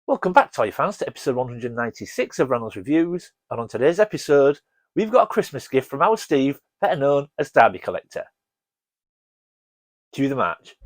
Welcome back, toy fans, to episode 196 of Reynolds Reviews, and on today's episode, we've got a Christmas gift from our Steve, better known as Derby Collector. Cue the march.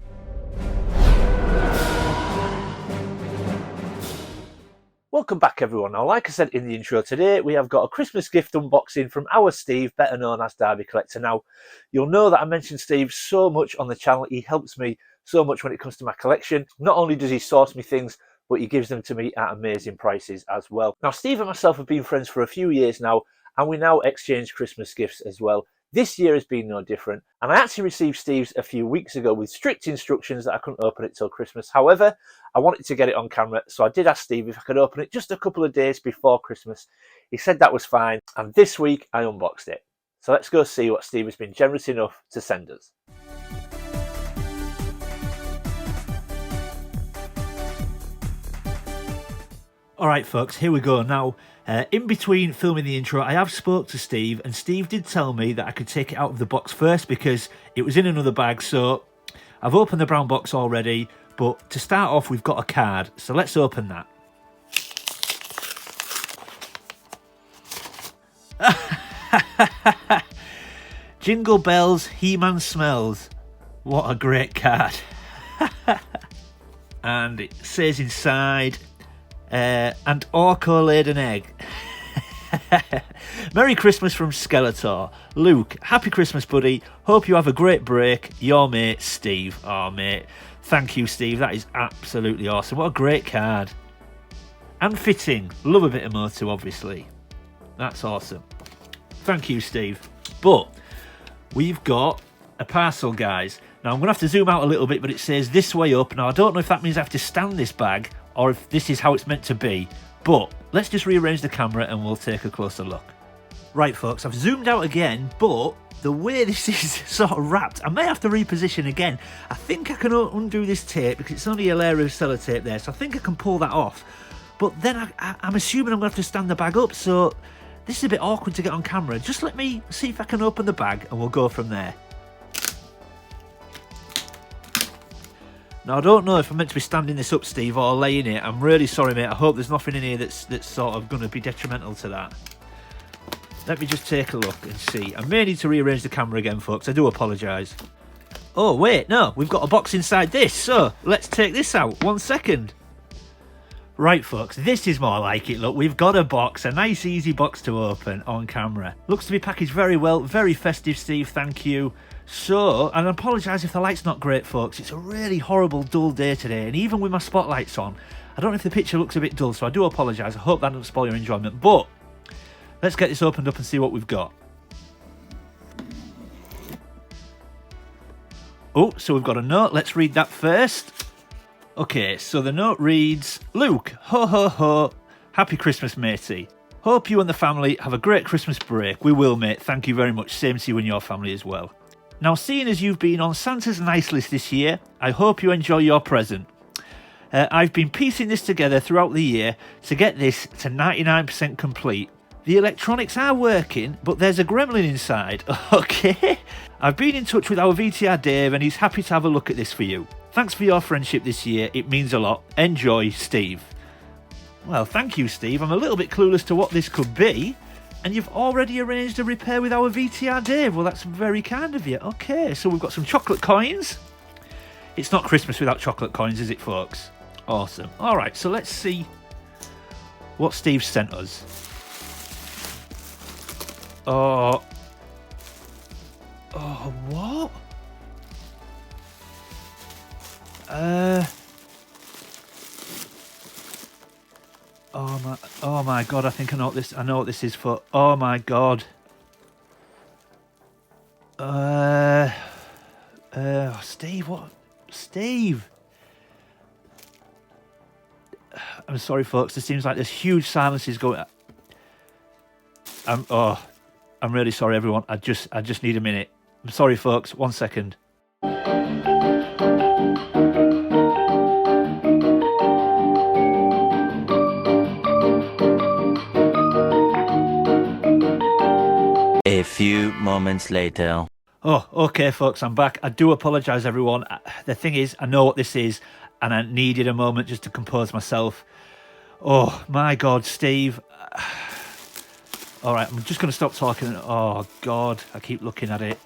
Welcome back, everyone. Now, like I said in the intro, today we have got a Christmas gift unboxing from our Steve, better known as Derby Collector. Now, you'll know that I mentioned Steve so much on the channel. He helps me so much when it comes to my collection. Not only does he source me things, but he gives them to me at amazing prices as well. Now, Steve and myself have been friends for a few years now, and we now exchange Christmas gifts as well. This year has been no different, and I actually received Steve's a few weeks ago with strict instructions that I couldn't open it till Christmas. However, I wanted to get it on camera, so I did ask Steve if I could open it just a couple of days before Christmas. He said that was fine, and this week I unboxed it. So let's go see what Steve has been generous enough to send us. Alright folks, here we go. Now, in between filming the intro, I have spoke to Steve, and Steve did tell me that I could take it out of the box first because it was in another bag. So I've opened the brown box already, but to start off we've got a card, so let's open that. Jingle bells, He-Man smells. What a great card. And it says inside, and Orko laid an egg. Merry Christmas from Skeletor. Luke, happy Christmas, buddy. Hope you have a great break. Your mate, Steve. Oh, mate. Thank you, Steve. That is absolutely awesome. What a great card. And fitting. Love a bit of Motu, obviously. That's awesome. Thank you, Steve. But we've got a parcel, guys. Now, I'm going to have to zoom out a little bit, but it says this way up. Now, I don't know if that means I have to stand this bag or if this is how it's meant to be, but let's just rearrange the camera and we'll take a closer look. Right folks, I've zoomed out again, but the way this is sort of wrapped, I may have to reposition again. I think I can undo this tape because it's only a layer of sellotape there, so I think I can pull that off. But then I'm assuming I'm going to have to stand the bag up, so this is a bit awkward to get on camera. Just let me see if I can open the bag and we'll go from there. Now, I don't know if I'm meant to be standing this up, Steve, or laying it. I'm really sorry, mate. I hope there's nothing in here that's sort of going to be detrimental to that. Let me just take a look and see. I may need to rearrange the camera again, folks. I do apologise. Oh, wait, no. We've got a box inside this. So, let's take this out. 1 second. Right, folks. This is more like it. Look, we've got a box. A nice, easy box to open on camera. Looks to be packaged very well. Very festive, Steve. Thank you. So, and I apologise if the light's not great, folks. It's a really horrible, dull day today, and even with my spotlights on, I don't know if the picture looks a bit dull, so I do apologise. I hope that doesn't spoil your enjoyment, but let's get this opened up and see what we've got. Oh, so we've got a note. Let's read that first. Okay, so the note reads, Luke, ho ho ho, happy Christmas, matey. Hope you and the family have a great Christmas break. We will, mate. Thank you very much. Same to you and your family as well. Now, seeing as you've been on Santa's nice list this year, I hope you enjoy your present. I've been piecing this together throughout the year to get this to 99% complete. The electronics are working, but there's a gremlin inside, okay? I've been in touch with our VTR Dave and he's happy to have a look at this for you. Thanks for your friendship this year, it means a lot. Enjoy, Steve. Well, thank you, Steve. I'm a little bit clueless to what this could be. And you've already arranged a repair with our VTR Dave. Well, that's very kind of you. Okay, so we've got some chocolate coins. It's not Christmas without chocolate coins, is it, folks? Awesome. All right, so let's see what Steve sent us. Oh, what? Oh my god, I think I know what this is for. Oh my god. Steve, what? Steve! I'm sorry, folks, it seems like there's huge silences going. I'm really sorry, everyone. I just need a minute. I'm sorry, folks. 1 second. A few moments later. Oh, okay, folks, I'm back. I do apologise, everyone. The thing is, I know what this is, and I needed a moment just to compose myself. Oh my God, Steve. All right, I'm just going to stop talking. Oh God, I keep looking at it.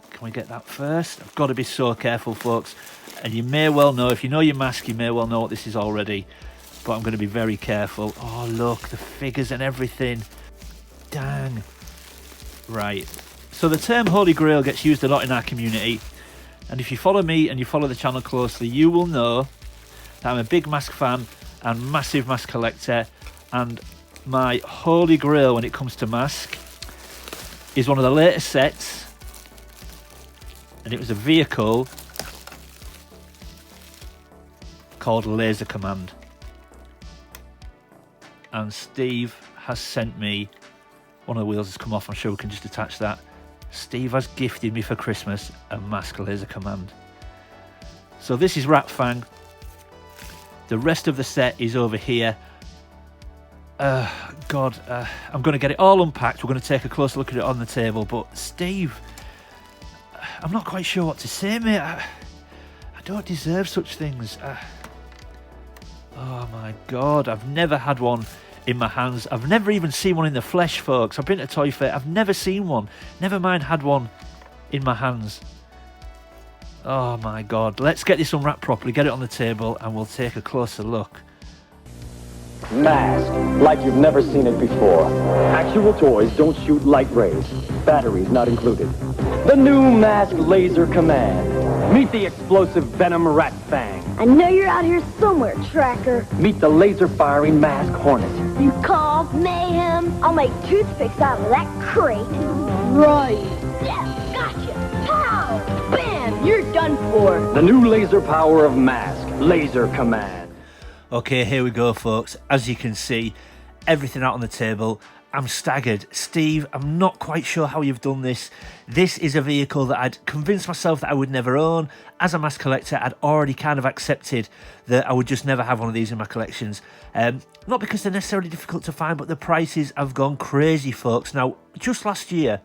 Can we get that first? I've got to be so careful, folks. And you may well know, if you know your mask, you may well know what this is already. But I'm going to be very careful. Oh, look, the figures and everything. Dang. Right. So the term Holy Grail gets used a lot in our community. And if you follow me and you follow the channel closely, you will know that I'm a big mask fan and massive mask collector. And my Holy Grail when it comes to mask is one of the latest sets. And it was a vehicle called Laser Command. And Steve has sent me, one of the wheels has come off, I'm sure we can just attach that. Steve has gifted me for Christmas a mask Laser Command. So this is Fang. The rest of the set is over here. God, I'm going to get it all unpacked. We're going to take a closer look at it on the table. But Steve, I'm not quite sure what to say, mate. I don't deserve such things. Oh my God, I've never had one in my hands. I've never even seen one in the flesh, folks. I've been to a toy fair. I've never seen one. Never mind had one in my hands. Oh my God. Let's get this unwrapped properly, get it on the table, and we'll take a closer look. Mask, like you've never seen it before. Actual toys don't shoot light rays. Batteries not included. The new Mask Laser Command. Meet the explosive venom rat Fang. I know you're out here somewhere, Tracker. Meet the laser-firing Mask Hornet. You call mayhem? I'll make toothpicks out of that crate. Right. Yeah, gotcha. Pow! Bam! You're done for. The new laser power of Mask Laser Command. Okay, here we go, folks. As you can see, everything out on the table. I'm staggered. Steve, I'm not quite sure how you've done this. This is a vehicle that I'd convinced myself that I would never own. As a mask collector, I'd already kind of accepted that I would just never have one of these in my collections. Not because they're necessarily difficult to find, but the prices have gone crazy, folks. Now, just last year,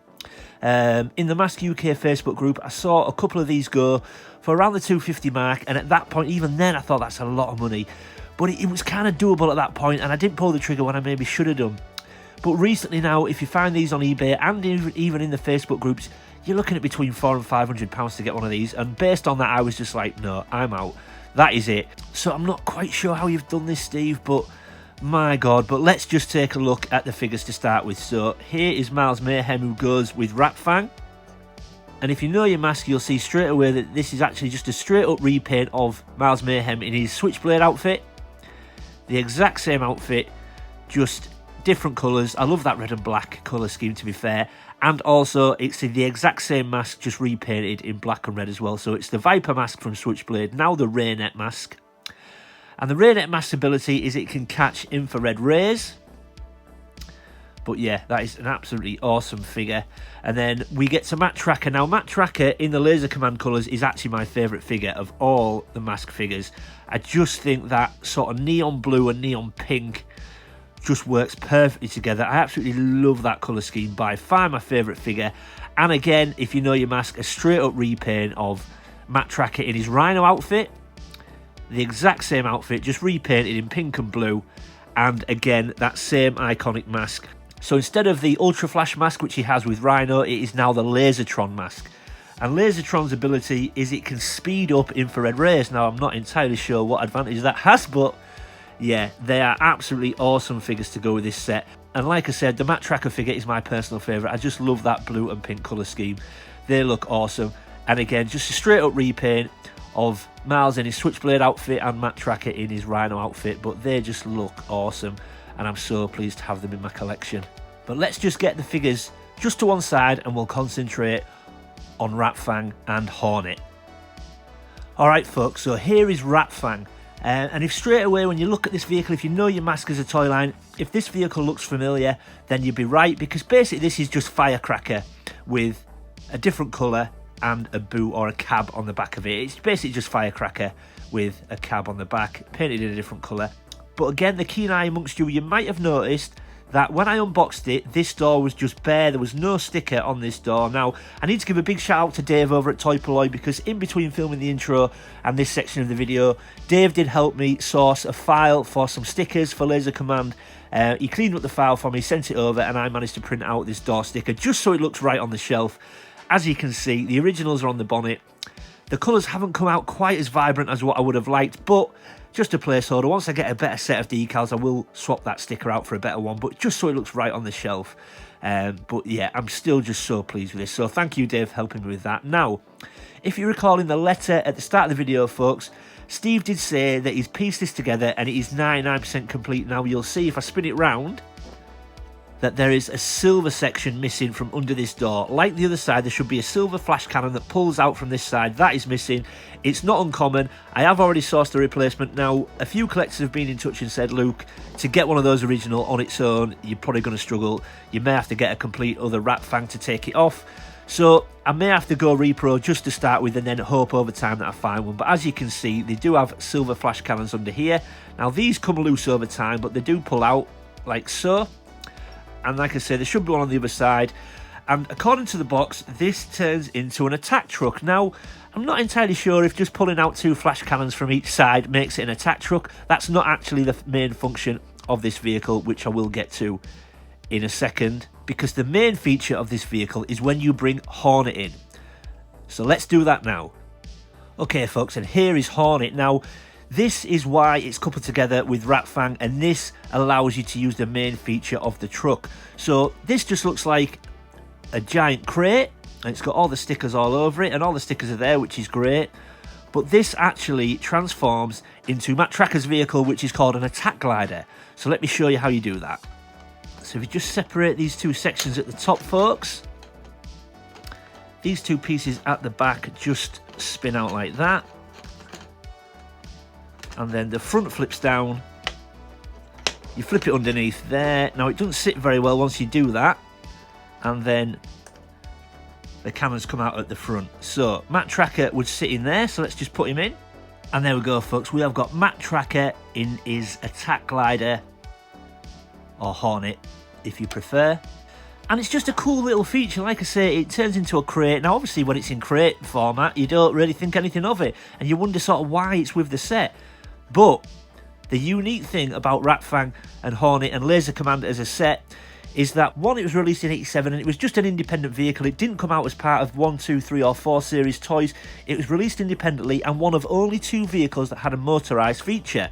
in the Mask UK Facebook group, I saw a couple of these go for around the £250 mark. And at that point, even then, I thought that's a lot of money. But it was kind of doable at that point, and I didn't pull the trigger when I maybe should have done. But recently now, if you find these on eBay and even in the Facebook groups, you're looking at between £400 and £500 to get one of these. And based on that, I was just like, no, I'm out. That is it. So I'm not quite sure how you've done this, Steve, but my God. But let's just take a look at the figures to start with. So here is Miles Mayhem, who goes with Fang. And if you know your mask, you'll see straight away that this is actually just a straight up repaint of Miles Mayhem in his Switchblade outfit. The exact same outfit, just different colours. I love that red and black colour scheme, to be fair. And also, it's the exact same mask, just repainted in black and red as well. So it's the Viper mask from Switchblade, now the Hornet mask. And the Hornet mask's ability is it can catch infrared rays. But yeah, that is an absolutely awesome figure. And then we get to Matt Tracker. Now, Matt Tracker in the Laser Command colours is actually my favourite figure of all the mask figures. I just think that sort of neon blue and neon pink just works perfectly together. I absolutely love that colour scheme. By far my favourite figure. And again, if you know your mask, a straight up repaint of Matt Tracker in his Rhino outfit. The exact same outfit, just repainted in pink and blue. And again, that same iconic mask. So instead of the Ultra Flash mask, which he has with Rhino, it is now the Lasertron mask. And Lasertron's ability is it can speed up infrared rays. Now, I'm not entirely sure what advantage that has, but yeah, they are absolutely awesome figures to go with this set. And like I said, the Matt Tracker figure is my personal favourite. I just love that blue and pink colour scheme. They look awesome. And again, just a straight up repaint of Miles in his Switchblade outfit and Matt Tracker in his Rhino outfit. But they just look awesome. And I'm so pleased to have them in my collection. But let's just get the figures just to one side and we'll concentrate on Fang and Hornet. Alright folks, so here is Fang. And if straight away when you look at this vehicle, if you know your mask as a toy line, if this vehicle looks familiar, then you'd be right, because basically this is just Firecracker with a different colour and a boot or a cab on the back of it. It's basically just Firecracker with a cab on the back, painted in a different colour. But again, the keen eye amongst you might have noticed that when I unboxed it, this door was just bare. There was no sticker on this door. Now, I need to give a big shout out to Dave over at Toy Polloi, because in between filming the intro and this section of the video, Dave did help me source a file for some stickers for Laser Command. He cleaned up the file for me, sent it over, and I managed to print out this door sticker just so it looks right on the shelf. As you can see, the originals are on the bonnet. The colours haven't come out quite as vibrant as what I would have liked, but just a placeholder. Once I get a better set of decals, I will swap that sticker out for a better one, but just so it looks right on the shelf. But yeah, I'm still just so pleased with this. So thank you, Dave, for helping me with that. Now, if you recall in the letter at the start of the video, folks, Steve did say that he's pieced this together and it is 99% complete. Now, you'll see if I spin it round that there is a silver section missing from under this door. Like the other side, there should be a silver flash cannon that pulls out from this side. That is missing. It's not uncommon. I have already sourced a replacement. Now, a few collectors have been in touch and said, Luke, to get one of those original on its own, you're probably going to struggle. You may have to get a complete other Rat Fang to take it off. So I may have to go repro just to start with and then hope over time that I find one. But as you can see, they do have silver flash cannons under here. Now, these come loose over time, but they do pull out like so. And like I say, there should be one on the other side. And according to the box, this turns into an attack truck. Now, I'm not entirely sure if just pulling out 2 flash cannons from each side makes it an attack truck. That's not actually the main function of this vehicle, which I will get to in a second, because the main feature of this vehicle is when you bring Hornet in. So let's do that now. Okay, folks, and here is Hornet. Now, this is why it's coupled together with Rat Fang, and this allows you to use the main feature of the truck. So this just looks like a giant crate, and it's got all the stickers all over it, and all the stickers are there, which is great. But this actually transforms into Matt Tracker's vehicle, which is called an attack glider. So let me show you how you do that. So if you just separate these 2 sections at the top, folks, these 2 pieces at the back just spin out like that. And then the front flips down. You flip it underneath there. Now, it doesn't sit very well once you do that. And then the cannons come out at the front. So Matt Tracker would sit in there. So let's just put him in. And there we go, folks. We have got Matt Tracker in his attack glider, or Hornet, if you prefer. And it's just a cool little feature. Like I say, it turns into a crate. Now, obviously, when it's in crate format, you don't really think anything of it. And you wonder sort of why it's with the set. But the unique thing about Rat Fang and Hornet and Laser Command as a set is that, one, it was released in '87 and it was just an independent vehicle. It didn't come out as part of 1, 2, 3 or 4 series toys. It was released independently and one of only 2 vehicles that had a motorised feature.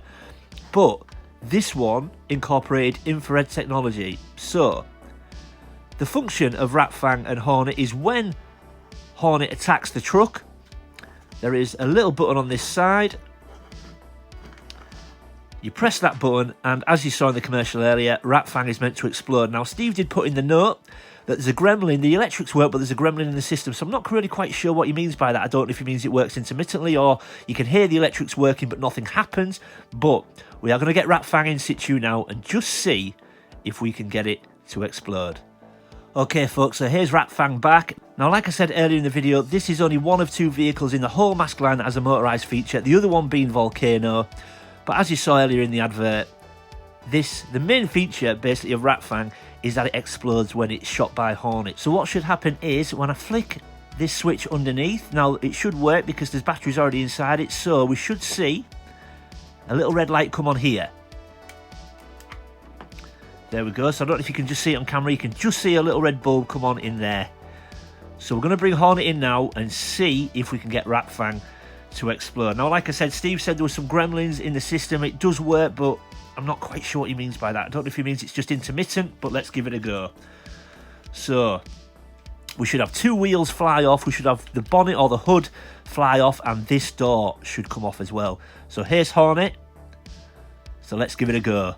But this one incorporated infrared technology. So the function of Rat Fang and Hornet is when Hornet attacks the truck, there is a little button on this side. You press that button, and as you saw in the commercial earlier, Rat Fang is meant to explode. Now, Steve did put in the note that there's a gremlin. The electrics work, but there's a gremlin in the system, so I'm not really quite sure what he means by that. I don't know if he means it works intermittently, or you can hear the electrics working, but nothing happens. But we are going to get Rat Fang in situ now and just see if we can get it to explode. Okay, folks, so here's Rat Fang back. Now, like I said earlier in the video, this is only one of 2 vehicles in the whole mask line that has a motorised feature, the other one being Volcano. But as you saw earlier in the advert, the main feature basically of Rat Fang is that it explodes when it's shot by Hornet. So what should happen is when I flick this switch underneath, now it should work because there's batteries already inside it, so we should see a little red light come on here. There we go. So I don't know if you can just see it on camera. You can just see a little red bulb come on in there. So we're going to bring Hornet in now and see if we can get Rat Fang to explode. Now, like I said, Steve said there were some gremlins in the system. It does work, but I'm not quite sure what he means by that. I don't know if he means it's just intermittent, but let's give it a go. So we should have 2 wheels fly off. We should have the bonnet or the hood fly off, and this door should come off as well. So here's Hornet. So let's give it a go.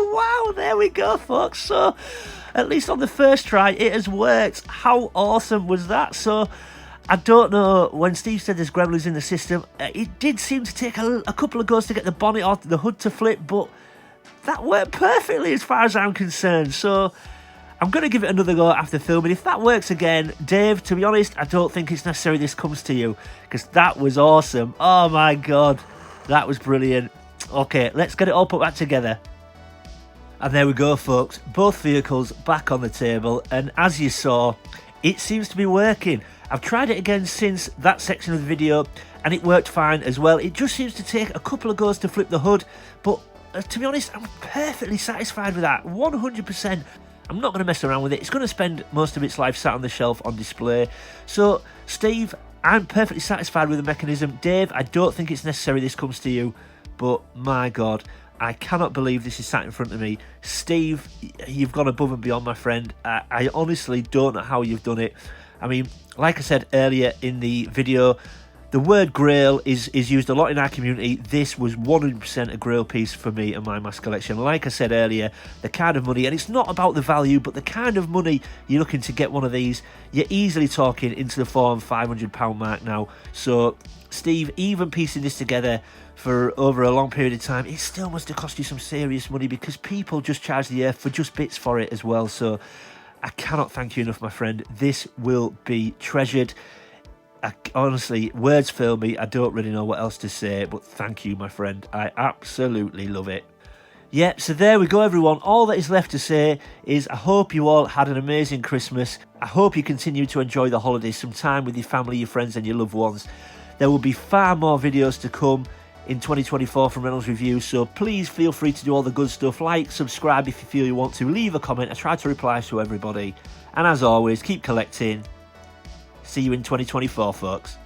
Wow, there we go, folks. So at least on the first try, it has worked. How awesome was that? So I don't know, when Steve said there's gremlins in the system, it did seem to take a couple of goes to get the bonnet or the hood to flip, but that worked perfectly as far as I'm concerned. So I'm going to give it another go after filming. If that works again, Dave, to be honest, I don't think it's necessary this comes to you, because that was awesome. Oh my God, that was brilliant. Okay, let's get it all put back together. And there we go, folks. Both vehicles back on the table, and as you saw, it seems to be working. I've tried it again since that section of the video, and it worked fine as well. It just seems to take a couple of goes to flip the hood, but to be honest, I'm perfectly satisfied with that, 100%. I'm not going to mess around with it. It's going to spend most of its life sat on the shelf on display. So, Steve, I'm perfectly satisfied with the mechanism. Dave, I don't think it's necessary this comes to you, but my God, I cannot believe this is sat in front of me. Steve, you've gone above and beyond, my friend. I honestly don't know how you've done it. I mean, like I said earlier in the video, the word grail is used a lot in our community. This was 100% a grail piece for me and my mask collection. Like I said earlier, the kind of money, and it's not about the value, but the kind of money you're looking to get one of these, you're easily talking into the £400-500 mark now. So, Steve, even piecing this together for over a long period of time, it still must have cost you some serious money, because people just charge the earth for just bits for it as well. So, I cannot thank you enough, my friend. This will be treasured. Honestly, words fail me. I don't really know what else to say, but thank you, my friend. I absolutely love it. Yeah, so there we go, everyone. All that is left to say is I hope you all had an amazing Christmas. I hope you continue to enjoy the holidays, some time with your family, your friends and your loved ones. There will be far more videos to come in 2024 from Reynolds Reviews, so please feel free to do all the good stuff. Like, subscribe if you feel you want to, leave a comment. I try to reply to everybody. And as always, keep collecting. See you in 2024, folks.